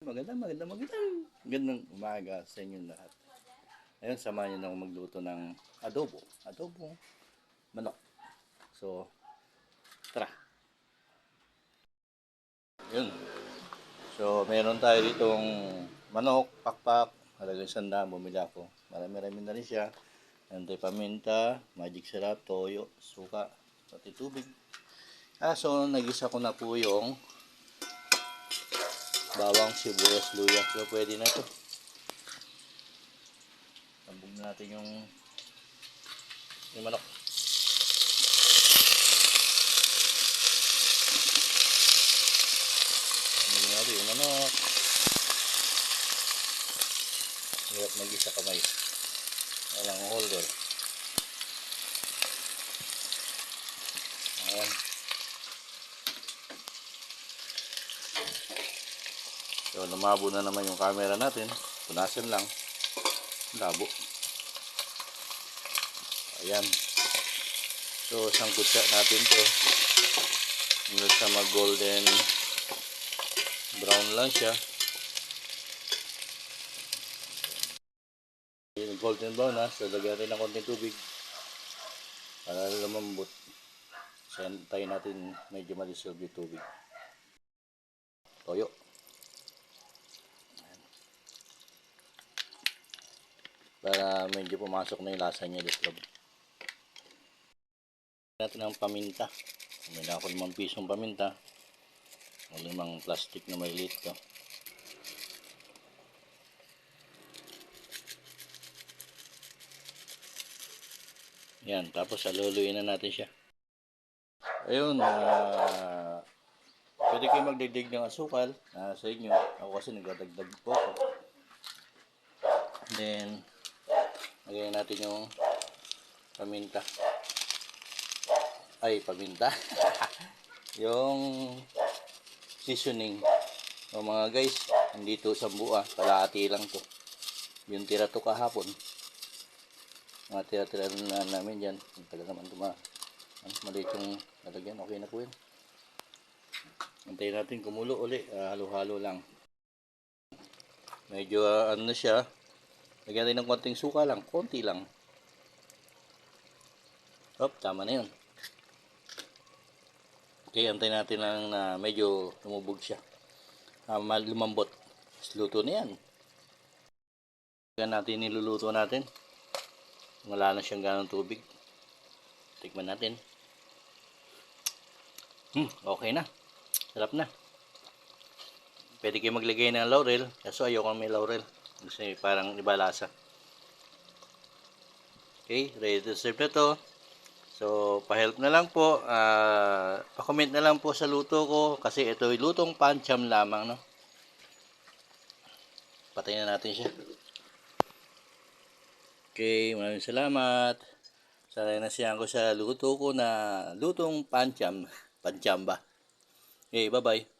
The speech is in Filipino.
Magandang umaga sa inyong lahat. Ayun, samahan niyo na ako magluto ng adobo manok. So, tara. Yun. So, meron tayo ditong manok, pakpak, halagang 100, bumili ako. Marami-rami na rin siya. Meron tayo paminta, magic syrup, toyo, suka, pati tubig. So, nagisa ko na po yung bawang, sibuyas, luya. So, pwede na ito. Tambog na natin yung manok. Tambog natin yung manok. Hirap mag-isa kamay. Walang holder. Ayan. So, lumabo na naman yung camera natin. Punasan lang. Labo. Ayan. So, sangkutsa natin to. Hanggang sa mag-golden brown lang siya. Yung golden brown na. So, lagyan rin ng konting tubig. Para lumambot. So, tayo natin medyo ma-dissolve yung tubig. Toyo. Para medyo pumasok na yung lasa niya dito. Natin ang paminta. May ako 5 pisong paminta. 5 plastic na maliit to. Yan, tapos aluluin na natin siya. Ayun, pwede kayo magdagdag ng asukal sa inyo. Ako kasi nagdadagdag po ako. Then, lagyan natin yung paminta. Yung seasoning. O mga guys, hindi to sambu kalahati lang to. Yung tira to kahapon. Mga tira-tira na namin dyan. Tagal naman ito maliit yung lalagyan. Okay na po yun. Antayin natin kumulo uli. Halo-halo lang. Medyo ano na siya. Lagyan natin ng konting suka lang. Konti lang. Tama na yun. Okay, antayin natin lang na medyo lumubog siya. Lumambot. Luto na yan. Lagyan natin niluluto natin. Wala na siyang ganong tubig. Tikman natin. Okay na. Sarap na. Pwede kayo maglagay ng laurel. Kaso ayoko may laurel. Kasi parang iba lasa. Okay, ready to serve na to. So, pa-help na lang po. Pa-comment na lang po sa luto ko. Kasi ito ay lutong pancham lamang, no? Patayin na natin siya. Okay, maraming salamat. Sana nasiyahan ko sa luto ko na lutong pancham. Pancham ba? Okay, bye-bye.